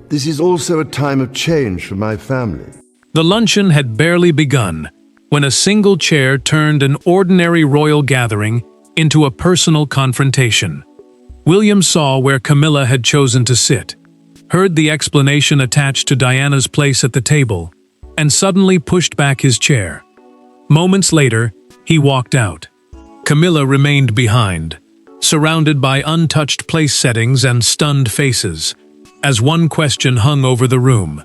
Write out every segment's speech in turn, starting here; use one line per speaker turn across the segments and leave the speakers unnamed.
This is also a time of change for my family.
The luncheon had barely begun when a single chair turned an ordinary royal gathering into a personal confrontation. William saw where Camilla had chosen to sit, heard the explanation attached to Diana's place at the table, and suddenly pushed back his chair. Moments later, he walked out. Camilla remained behind, surrounded by untouched place settings and stunned faces, as one question hung over the room.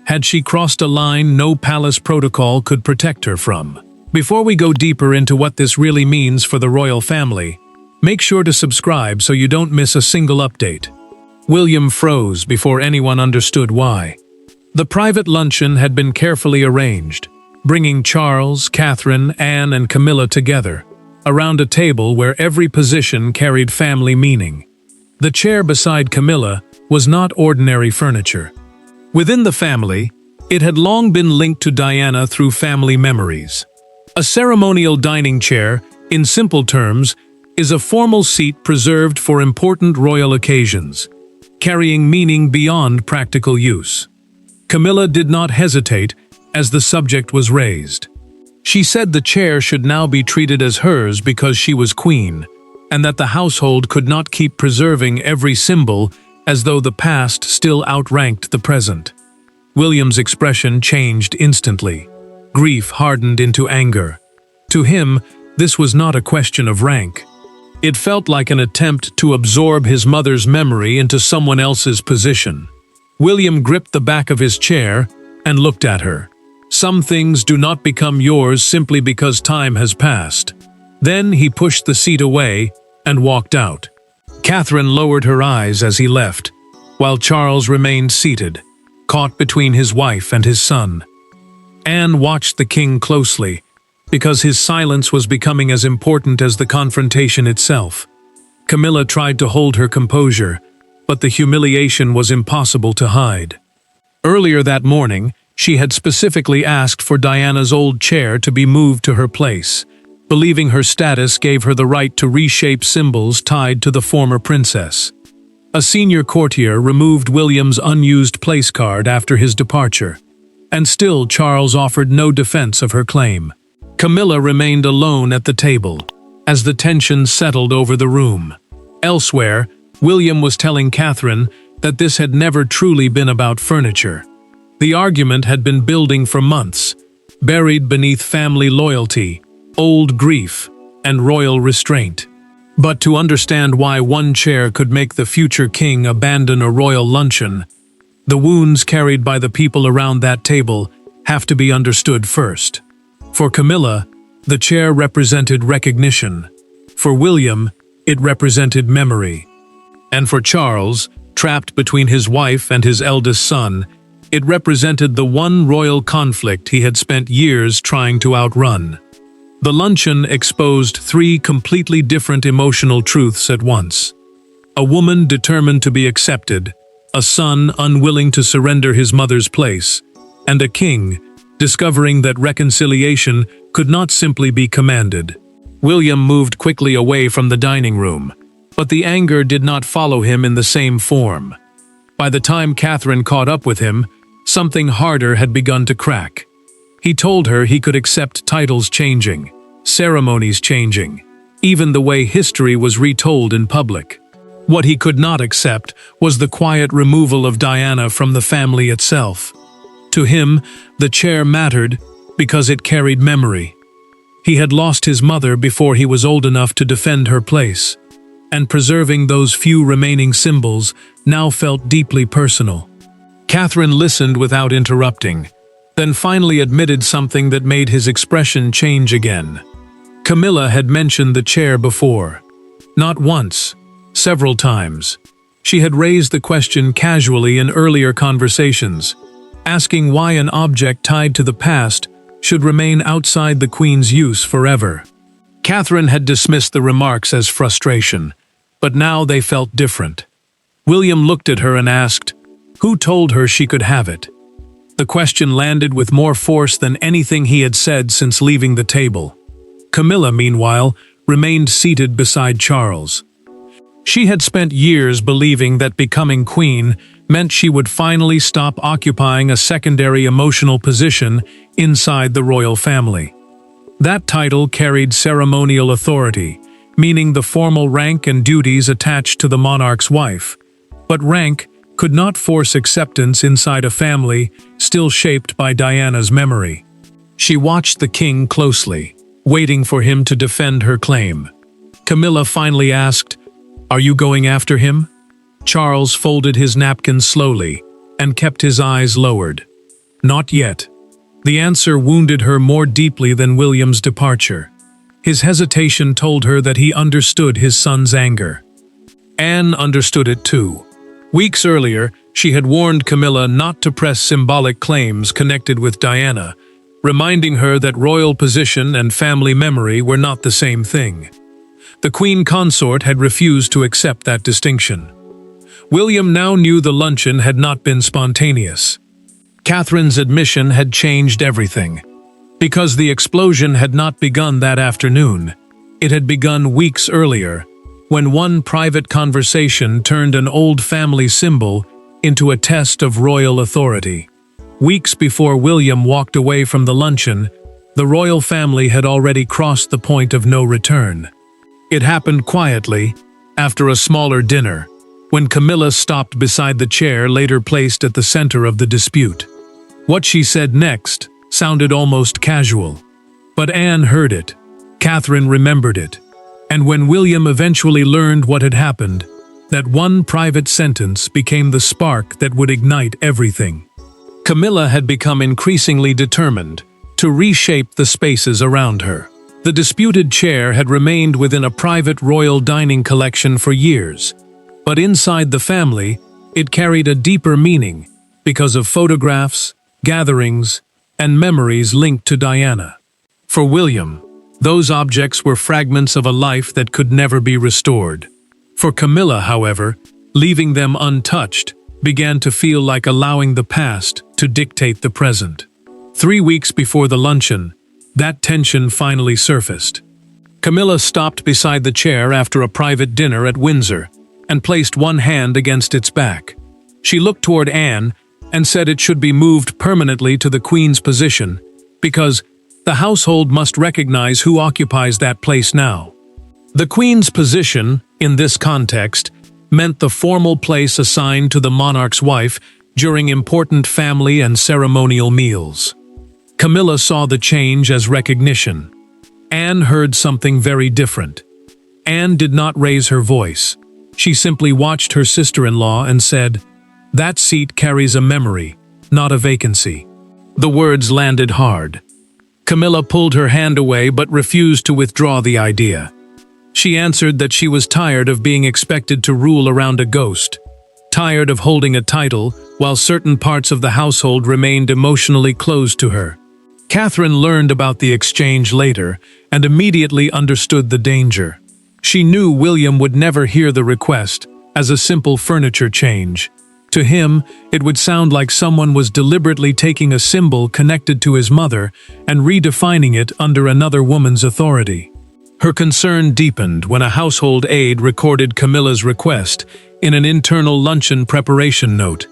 Had she crossed a line no palace protocol could protect her from? Before we go deeper into what this really means for the royal family, make sure to subscribe so you don't miss a single update. William froze before anyone understood why. The private luncheon had been carefully arranged, bringing Charles, Catherine, Anne, and Camilla together, around a table where every position carried family meaning. The chair beside Camilla was not ordinary furniture. Within the family, it had long been linked to Diana through family memories. A ceremonial dining chair, in simple terms, is a formal seat preserved for important royal occasions, carrying meaning beyond practical use. Camilla did not hesitate as the subject was raised. She said the chair should now be treated as hers because she was queen, and that the household could not keep preserving every symbol as though the past still outranked the present. William's expression changed instantly. Grief hardened into anger. To him, this was not a question of rank. It felt like an attempt to absorb his mother's memory into someone else's position. William gripped the back of his chair and looked at her. Some things do not become yours simply because time has passed. Then he pushed the seat away and walked out. Catherine lowered her eyes as he left, while Charles remained seated, caught between his wife and his son. Anne watched the king closely, because his silence was becoming as important as the confrontation itself. Camilla tried to hold her composure, but the humiliation was impossible to hide. Earlier that morning, she had specifically asked for Diana's old chair to be moved to her place, believing her status gave her the right to reshape symbols tied to the former princess. A senior courtier removed William's unused place card after his departure, and still Charles offered no defense of her claim. Camilla remained alone at the table, as the tension settled over the room. Elsewhere, William was telling Catherine that this had never truly been about furniture. The argument had been building for months, buried beneath family loyalty, old grief, and royal restraint. But to understand why one chair could make the future king abandon a royal luncheon, the wounds carried by the people around that table have to be understood first. For Camilla, the chair represented recognition. For William, it represented memory. And for Charles, trapped between his wife and his eldest son, it represented the one royal conflict he had spent years trying to outrun. The luncheon exposed three completely different emotional truths at once. A woman determined to be accepted, a son unwilling to surrender his mother's place, and a king discovering that reconciliation could not simply be commanded. William moved quickly away from the dining room, but the anger did not follow him in the same form. By the time Catherine caught up with him, something harder had begun to crack. He told her he could accept titles changing, ceremonies changing, even the way history was retold in public. What he could not accept was the quiet removal of Diana from the family itself. To him, the chair mattered because it carried memory. He had lost his mother before he was old enough to defend her place, and preserving those few remaining symbols now felt deeply personal. Catherine listened without interrupting, then finally admitted something that made his expression change again. Camilla had mentioned the chair before. Not once, several times. She had raised the question casually in earlier conversations, asking why an object tied to the past should remain outside the Queen's use forever. Catherine had dismissed the remarks as frustration, but now they felt different. William looked at her and asked, "Who told her she could have it?" The question landed with more force than anything he had said since leaving the table. Camilla, meanwhile, remained seated beside Charles. She had spent years believing that becoming queen meant she would finally stop occupying a secondary emotional position inside the royal family. That title carried ceremonial authority, meaning the formal rank and duties attached to the monarch's wife. But rank could not force acceptance inside a family still shaped by Diana's memory. She watched the king closely, waiting for him to defend her claim. Camilla finally asked, "Are you going after him?" Charles folded his napkin slowly and kept his eyes lowered. Not yet. The answer wounded her more deeply than William's departure. His hesitation told her that he understood his son's anger. Anne understood it too. Weeks earlier, she had warned Camilla not to press symbolic claims connected with Diana, reminding her that royal position and family memory were not the same thing. The queen consort had refused to accept that distinction. William now knew the luncheon had not been spontaneous. Catherine's admission had changed everything. Because the explosion had not begun that afternoon, it had begun weeks earlier, when one private conversation turned an old family symbol into a test of royal authority. Weeks before William walked away from the luncheon, the royal family had already crossed the point of no return. It happened quietly, after a smaller dinner, when Camilla stopped beside the chair later placed at the center of the dispute. What she said next sounded almost casual. But Anne heard it. Catherine remembered it. And when William eventually learned what had happened, that one private sentence became the spark that would ignite everything. Camilla had become increasingly determined to reshape the spaces around her. The disputed chair had remained within a private royal dining collection for years, but inside the family, it carried a deeper meaning because of photographs, gatherings, and memories linked to Diana. For William, those objects were fragments of a life that could never be restored. For Camilla, however, leaving them untouched began to feel like allowing the past to dictate the present. 3 weeks before the luncheon, that tension finally surfaced. Camilla stopped beside the chair after a private dinner at Windsor and placed one hand against its back. She looked toward Anne and said it should be moved permanently to the Queen's position because the household must recognize who occupies that place now. The Queen's position, in this context, meant the formal place assigned to the monarch's wife during important family and ceremonial meals. Camilla saw the change as recognition. Anne heard something very different. Anne did not raise her voice. She simply watched her sister-in-law and said, "That seat carries a memory, not a vacancy." The words landed hard. Camilla pulled her hand away but refused to withdraw the idea. She answered that she was tired of being expected to rule around a ghost, tired of holding a title while certain parts of the household remained emotionally closed to her. Catherine learned about the exchange later and immediately understood the danger. She knew William would never hear the request as a simple furniture change. To him, it would sound like someone was deliberately taking a symbol connected to his mother and redefining it under another woman's authority. Her concern deepened when a household aide recorded Camilla's request in an internal luncheon preparation note,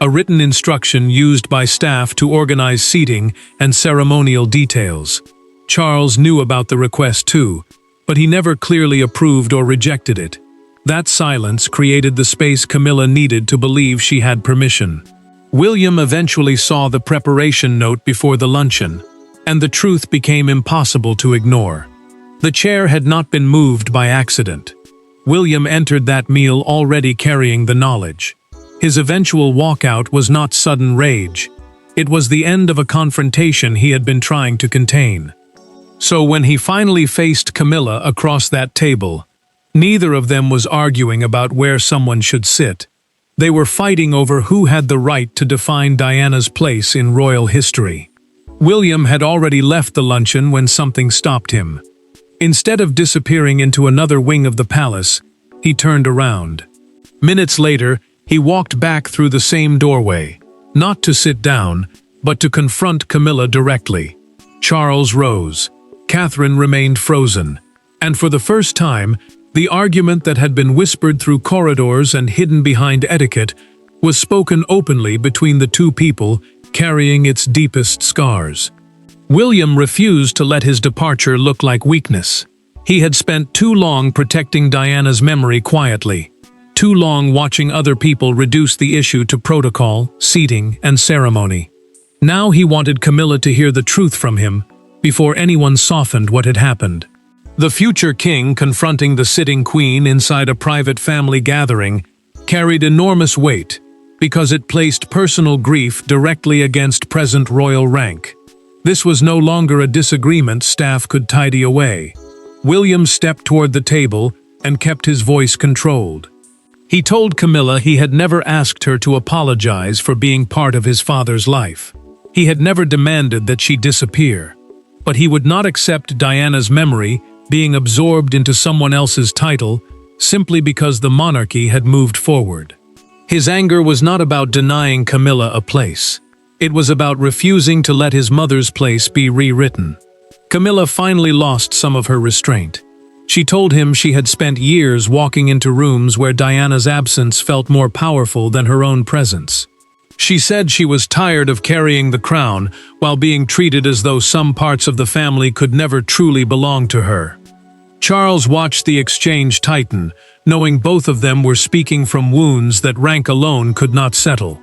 a written instruction used by staff to organize seating and ceremonial details. Charles knew about the request too, but he never clearly approved or rejected it. That silence created the space Camilla needed to believe she had permission. William eventually saw the preparation note before the luncheon, and the truth became impossible to ignore. The chair had not been moved by accident. William entered that meal already carrying the knowledge. His eventual walkout was not sudden rage. It was the end of a confrontation he had been trying to contain. So when he finally faced Camilla across that table, neither of them was arguing about where someone should sit. They were fighting over who had the right to define Diana's place in royal history. William had already left the luncheon when something stopped him. Instead of disappearing into another wing of the palace, he turned around. Minutes later, he walked back through the same doorway, not to sit down, but to confront Camilla directly. Charles rose. Catherine remained frozen. And for the first time, the argument that had been whispered through corridors and hidden behind etiquette was spoken openly between the two people carrying its deepest scars. William refused to let his departure look like weakness. He had spent too long protecting Diana's memory quietly, too long watching other people reduce the issue to protocol, seating, and ceremony. Now he wanted Camilla to hear the truth from him before anyone softened what had happened. The future king confronting the sitting queen inside a private family gathering carried enormous weight because it placed personal grief directly against present royal rank. This was no longer a disagreement staff could tidy away. William stepped toward the table and kept his voice controlled. He told Camilla he had never asked her to apologize for being part of his father's life. He had never demanded that she disappear. But he would not accept Diana's memory being absorbed into someone else's title simply because the monarchy had moved forward. His anger was not about denying Camilla a place. It was about refusing to let his mother's place be rewritten. Camilla finally lost some of her restraint. She told him she had spent years walking into rooms where Diana's absence felt more powerful than her own presence. She said she was tired of carrying the crown while being treated as though some parts of the family could never truly belong to her. Charles watched the exchange tighten, knowing both of them were speaking from wounds that rank alone could not settle.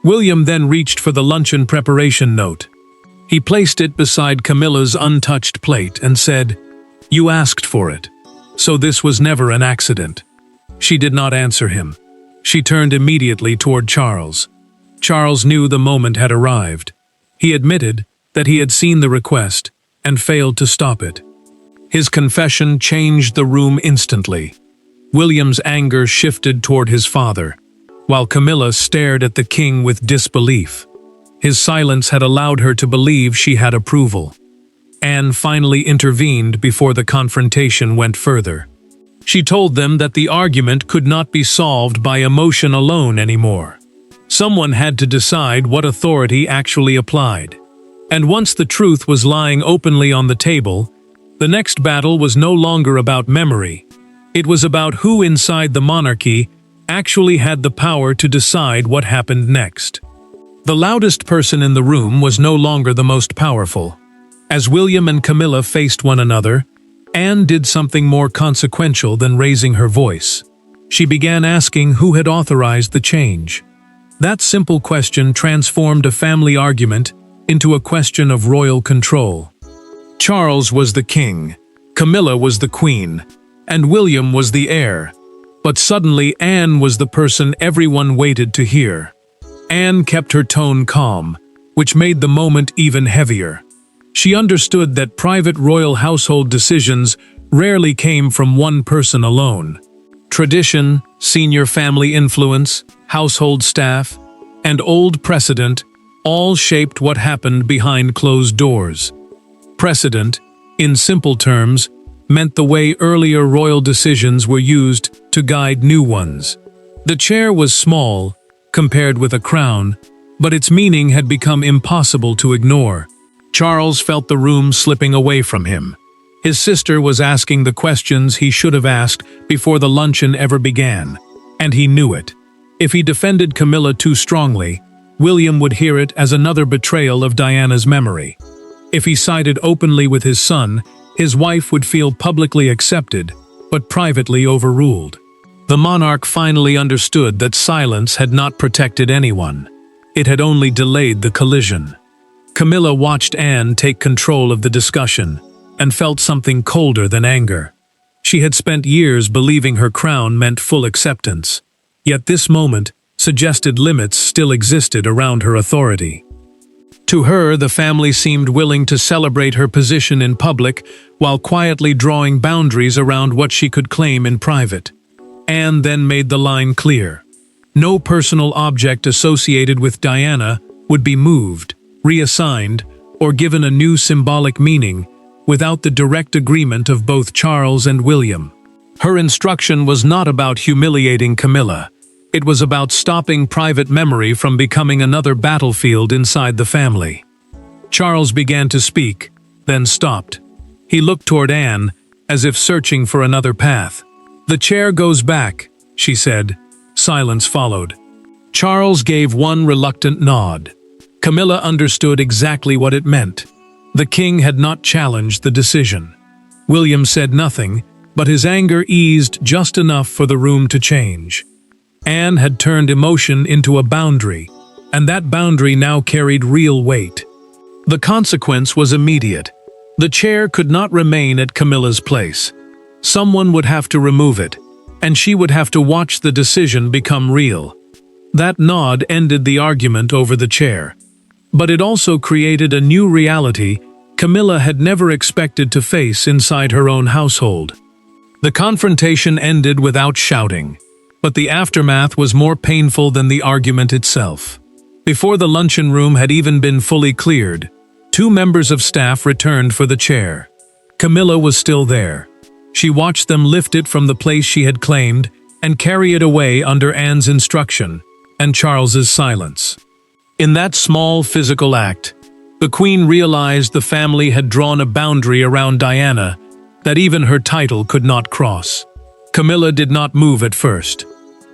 William then reached for the luncheon preparation note. He placed it beside Camilla's untouched plate and said, "You asked for it, so this was never an accident." She did not answer him. She turned immediately toward Charles. Charles knew the moment had arrived. He admitted that he had seen the request and failed to stop it. His confession changed the room instantly. William's anger shifted toward his father, while Camilla stared at the king with disbelief. His silence had allowed her to believe she had approval. Anne finally intervened before the confrontation went further. She told them that the argument could not be solved by emotion alone anymore. Someone had to decide what authority actually applied. And once the truth was lying openly on the table, the next battle was no longer about memory. It was about who inside the monarchy actually had the power to decide what happened next. The loudest person in the room was no longer the most powerful. As William and Camilla faced one another, Anne did something more consequential than raising her voice. She began asking who had authorized the change. That simple question transformed a family argument into a question of royal control. Charles was the king, Camilla was the queen, and William was the heir. But suddenly Anne was the person everyone waited to hear. Anne kept her tone calm, which made the moment even heavier. She understood that private royal household decisions rarely came from one person alone. Tradition, senior family influence, household staff, and old precedent all shaped what happened behind closed doors. Precedent, in simple terms, meant the way earlier royal decisions were used to guide new ones. The chair was small, compared with a crown, but its meaning had become impossible to ignore. Charles felt the room slipping away from him. His sister was asking the questions he should have asked before the luncheon ever began, and he knew it. If he defended Camilla too strongly, William would hear it as another betrayal of Diana's memory. If he sided openly with his son, his wife would feel publicly accepted, but privately overruled. The monarch finally understood that silence had not protected anyone. It had only delayed the collision. Camilla watched Anne take control of the discussion and felt something colder than anger. She had spent years believing her crown meant full acceptance, yet this moment suggested limits still existed around her authority. To her, the family seemed willing to celebrate her position in public while quietly drawing boundaries around what she could claim in private. Anne then made the line clear. No personal object associated with Diana would be moved, reassigned, or given a new symbolic meaning without the direct agreement of both Charles and William. Her instruction was not about humiliating Camilla. It was about stopping private memory from becoming another battlefield inside the family. Charles began to speak, then stopped. He looked toward Anne, as if searching for another path. "The chair goes back," she said. Silence followed. Charles gave one reluctant nod. Camilla understood exactly what it meant. The king had not challenged the decision. William said nothing, but his anger eased just enough for the room to change. Anne had turned emotion into a boundary, and that boundary now carried real weight. The consequence was immediate. The chair could not remain at Camilla's place. Someone would have to remove it, and she would have to watch the decision become real. That nod ended the argument over the chair. But it also created a new reality Camilla had never expected to face inside her own household. The confrontation ended without shouting, but the aftermath was more painful than the argument itself. Before the luncheon room had even been fully cleared, 2 members of staff returned for the chair. Camilla was still there. She watched them lift it from the place she had claimed and carry it away under Anne's instruction and Charles's silence. In that small physical act, the Queen realized the family had drawn a boundary around Diana that even her title could not cross. Camilla did not move at first.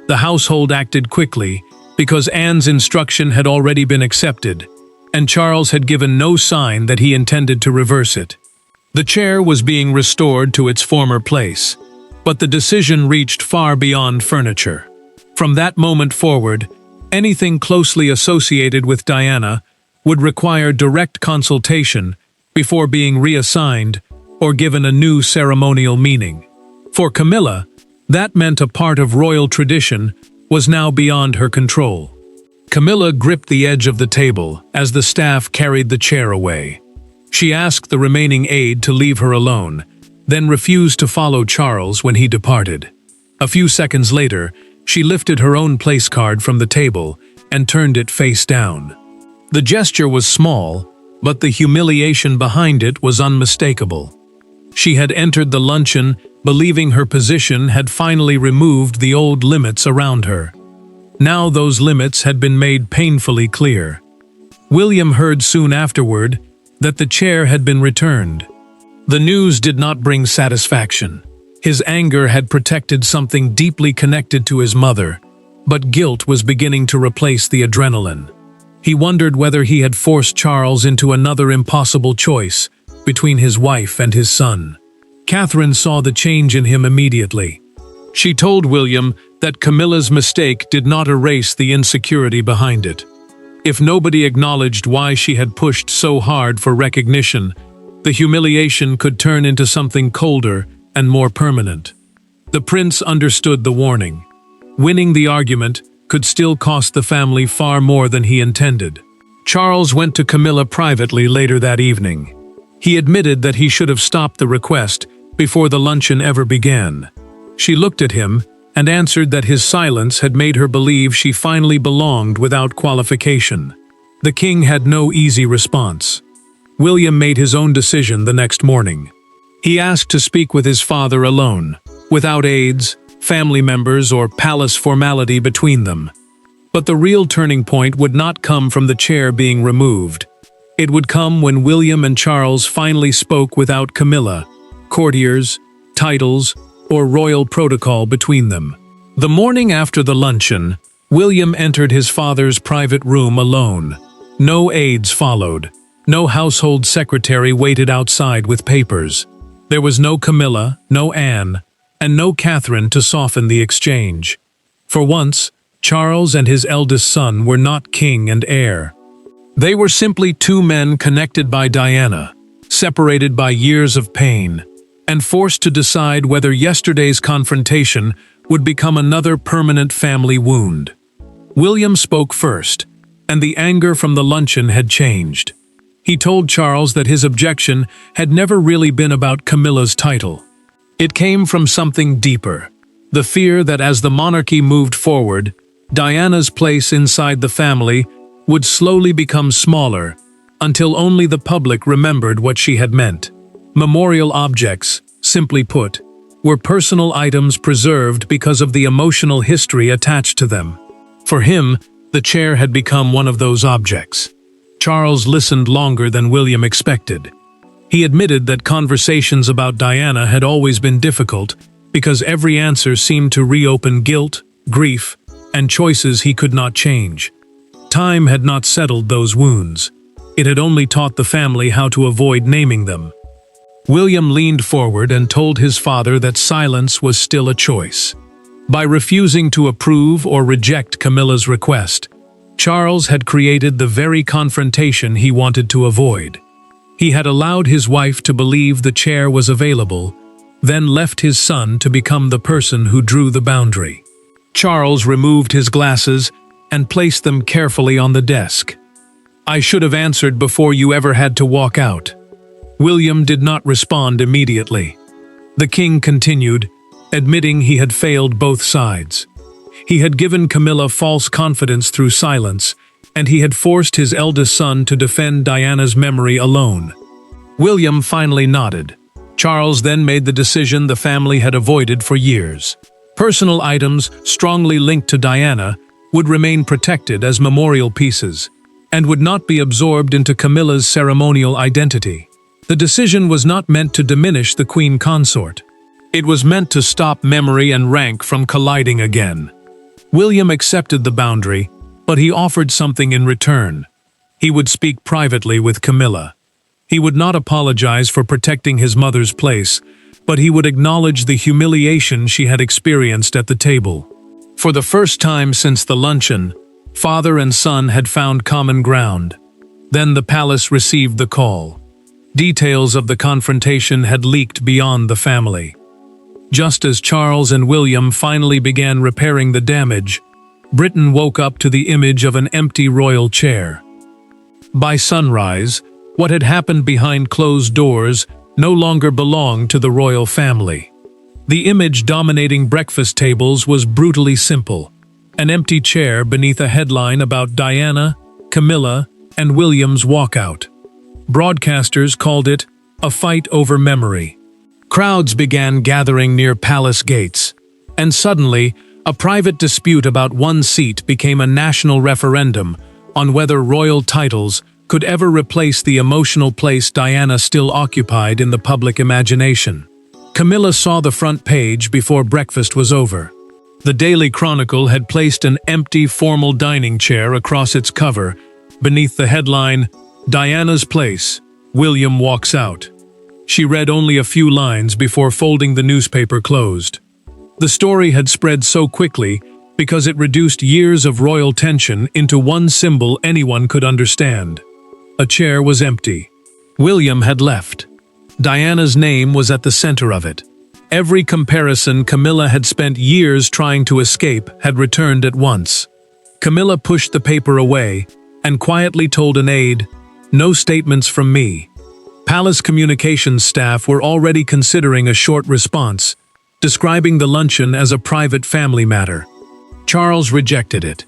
The household acted quickly because Anne's instruction had already been accepted, and Charles had given no sign that he intended to reverse it. The chair was being restored to its former place, but the decision reached far beyond furniture. From that moment forward, anything closely associated with Diana would require direct consultation before being reassigned or given a new ceremonial meaning. For Camilla, that meant a part of royal tradition was now beyond her control. Camilla gripped the edge of the table as the staff carried the chair away. She asked the remaining aide to leave her alone, then refused to follow Charles when he departed. A few seconds later, she lifted her own place card from the table and turned it face down. The gesture was small, but the humiliation behind it was unmistakable. She had entered the luncheon believing her position had finally removed the old limits around her. Now those limits had been made painfully clear. William heard soon afterward that the chair had been returned. The news did not bring satisfaction. His anger had protected something deeply connected to his mother, but guilt was beginning to replace the adrenaline. He wondered whether he had forced Charles into another impossible choice between his wife and his son. Catherine saw the change in him immediately. She told William that Camilla's mistake did not erase the insecurity behind it. If nobody acknowledged why she had pushed so hard for recognition, the humiliation could turn into something colder and more permanent. The prince understood the warning. Winning the argument could still cost the family far more than he intended. Charles went to Camilla privately later that evening. He admitted that he should have stopped the request before the luncheon ever began. She looked at him and answered that his silence had made her believe she finally belonged without qualification. The king had no easy response. William made his own decision the next morning. He asked to speak with his father alone, without aides, family members, or palace formality between them. But the real turning point would not come from the chair being removed. It would come when William and Charles finally spoke without Camilla, courtiers, titles, or royal protocol between them. The morning after the luncheon, William entered his father's private room alone. No aides followed. No household secretary waited outside with papers. There was no Camilla, no Anne, and no Catherine to soften the exchange. For once, Charles and his eldest son were not king and heir. They were simply 2 men connected by Diana, separated by years of pain, and forced to decide whether yesterday's confrontation would become another permanent family wound. William spoke first, and the anger from the luncheon had changed. He told Charles that his objection had never really been about Camilla's title. It came from something deeper, the fear that as the monarchy moved forward, Diana's place inside the family would slowly become smaller until only the public remembered what she had meant. Memorial objects, simply put, were personal items preserved because of the emotional history attached to them. For him, the chair had become one of those objects. Charles listened longer than William expected. He admitted that conversations about Diana had always been difficult because every answer seemed to reopen guilt, grief, and choices he could not change. Time had not settled those wounds. It had only taught the family how to avoid naming them. William leaned forward and told his father that silence was still a choice. By refusing to approve or reject Camilla's request, Charles had created the very confrontation he wanted to avoid. He had allowed his wife to believe the chair was available, then left his son to become the person who drew the boundary. Charles removed his glasses and placed them carefully on the desk. "I should have answered before you ever had to walk out." William did not respond immediately. The king continued, admitting he had failed both sides. He had given Camilla false confidence through silence, and he had forced his eldest son to defend Diana's memory alone. William finally nodded. Charles then made the decision the family had avoided for years. Personal items strongly linked to Diana would remain protected as memorial pieces, and would not be absorbed into Camilla's ceremonial identity. The decision was not meant to diminish the queen consort. It was meant to stop memory and rank from colliding again. William accepted the boundary, but he offered something in return. He would speak privately with Camilla. He would not apologize for protecting his mother's place, but he would acknowledge the humiliation she had experienced at the table. For the first time since the luncheon, father and son had found common ground. Then the palace received the call. Details of the confrontation had leaked beyond the family. Just as Charles and William finally began repairing the damage, Britain woke up to the image of an empty royal chair. By sunrise, what had happened behind closed doors no longer belonged to the royal family. The image dominating breakfast tables was brutally simple: an empty chair beneath a headline about Diana, Camilla, and William's walkout. Broadcasters called it a fight over memory. Crowds began gathering near palace gates, and suddenly, a private dispute about one seat became a national referendum on whether royal titles could ever replace the emotional place Diana still occupied in the public imagination. Camilla saw the front page before breakfast was over. The Daily Chronicle had placed an empty formal dining chair across its cover, beneath the headline, "Diana's Place, William Walks Out." She read only a few lines before folding the newspaper closed. The story had spread so quickly because it reduced years of royal tension into one symbol anyone could understand. A chair was empty. William had left. Diana's name was at the center of it. Every comparison Camilla had spent years trying to escape had returned at once. Camilla pushed the paper away and quietly told an aide, "No statements from me." Palace communications staff were already considering a short response, describing the luncheon as a private family matter. Charles rejected it.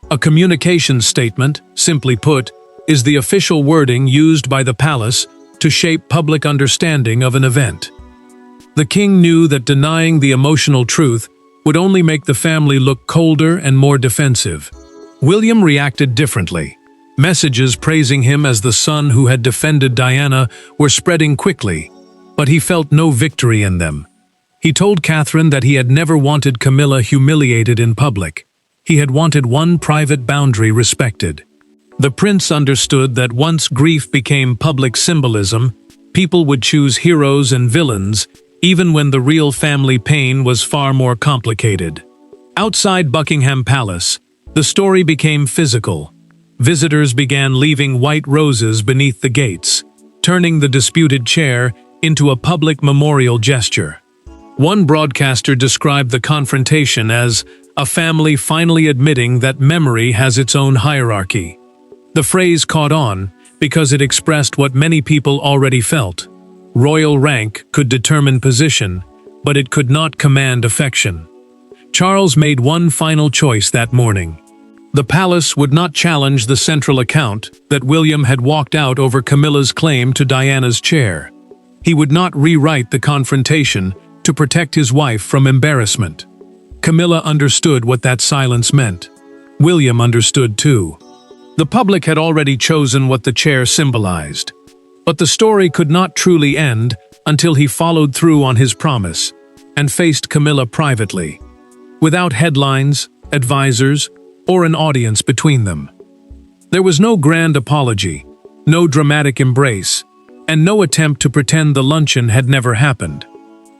A communications statement, simply put, is the official wording used by the palace to shape public understanding of an event. The king knew that denying the emotional truth would only make the family look colder and more defensive. William reacted differently. Messages praising him as the son who had defended Diana were spreading quickly, but he felt no victory in them. He told Catherine that he had never wanted Camilla humiliated in public. He had wanted one private boundary respected. The prince understood that once grief became public symbolism, people would choose heroes and villains, even when the real family pain was far more complicated. Outside Buckingham Palace, the story became physical. Visitors began leaving white roses beneath the gates, turning the disputed chair into a public memorial gesture. One broadcaster described the confrontation as a family finally admitting that memory has its own hierarchy. The phrase caught on because it expressed what many people already felt. Royal rank could determine position, but it could not command affection. Charles made one final choice that morning. The palace would not challenge the central account that William had walked out over Camilla's claim to Diana's chair. He would not rewrite the confrontation to protect his wife from embarrassment. Camilla understood what that silence meant. William understood too. The public had already chosen what the chair symbolized. But the story could not truly end until he followed through on his promise and faced Camilla privately. Without headlines, advisors, or an audience between them. There was no grand apology, no dramatic embrace, and no attempt to pretend the luncheon had never happened.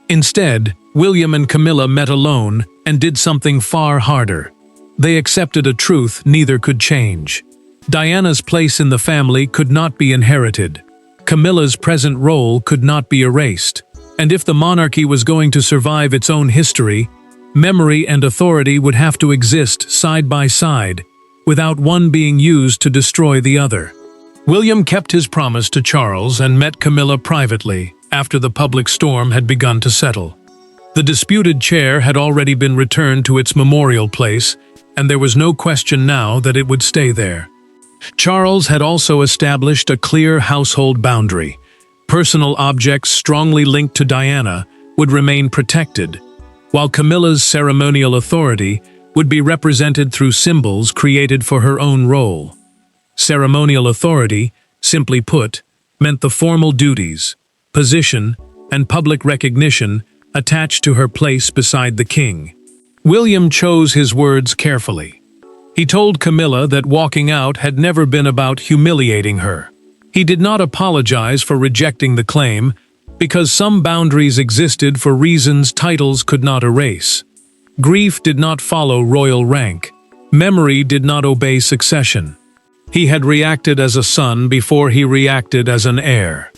Instead, William and Camilla met alone and did something far harder. They accepted a truth neither could change. Diana's place in the family could not be inherited. Camilla's present role could not be erased. And if the monarchy was going to survive its own history, memory and authority would have to exist side by side, without one being used to destroy the other. William kept his promise to Charles and met Camilla privately after the public storm had begun to settle. The disputed chair had already been returned to its memorial place, and there was no question now that it would stay there. Charles had also established a clear household boundary. Personal objects strongly linked to Diana would remain protected, while Camilla's ceremonial authority would be represented through symbols created for her own role. Ceremonial authority, simply put, meant the formal duties, position, and public recognition attached to her place beside the king. William chose his words carefully. He told Camilla that walking out had never been about humiliating her. He did not apologize for rejecting the claim, because some boundaries existed for reasons titles could not erase. Grief did not follow royal rank. Memory did not obey succession. He had reacted as a son before he reacted as an heir.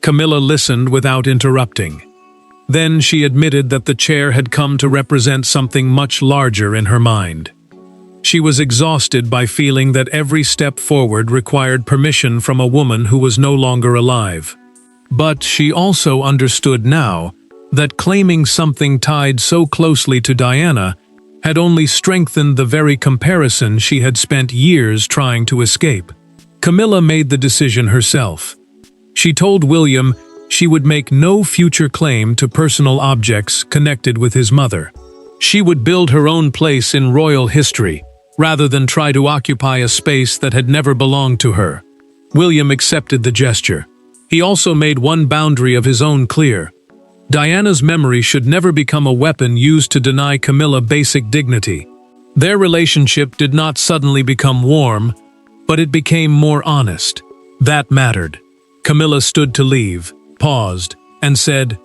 Camilla listened without interrupting. Then she admitted that the chair had come to represent something much larger in her mind. She was exhausted by feeling that every step forward required permission from a woman who was no longer alive. But she also understood now that claiming something tied so closely to Diana had only strengthened the very comparison she had spent years trying to escape. Camilla made the decision herself. She told William she would make no future claim to personal objects connected with his mother. She would build her own place in royal history, rather than try to occupy a space that had never belonged to her. William accepted the gesture. He also made one boundary of his own clear. Diana's memory should never become a weapon used to deny Camilla basic dignity. Their relationship did not suddenly become warm, but it became more honest. That mattered. Camilla stood to leave, paused, and said,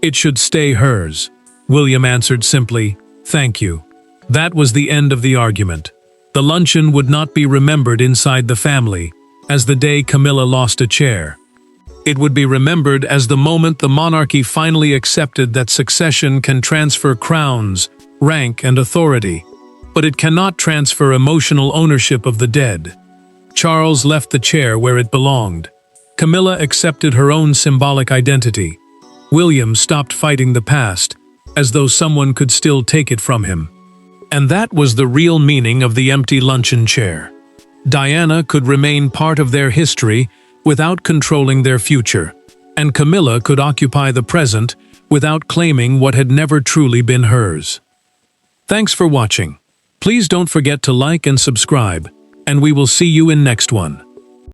"It should stay hers." William answered simply, "Thank you." That was the end of the argument. The luncheon would not be remembered inside the family as the day Camilla lost a chair. It would be remembered as the moment the monarchy finally accepted that succession can transfer crowns, rank, and authority, but it cannot transfer emotional ownership of the dead. Charles left the chair where it belonged. Camilla accepted her own symbolic identity. William stopped fighting the past, as though someone could still take it from him. And that was the real meaning of the empty luncheon chair. Diana could remain part of their history without controlling their future, and Camilla could occupy the present without claiming what had never truly been hers. Thanks for watching. Please don't forget to like and subscribe, and we will see you in next one.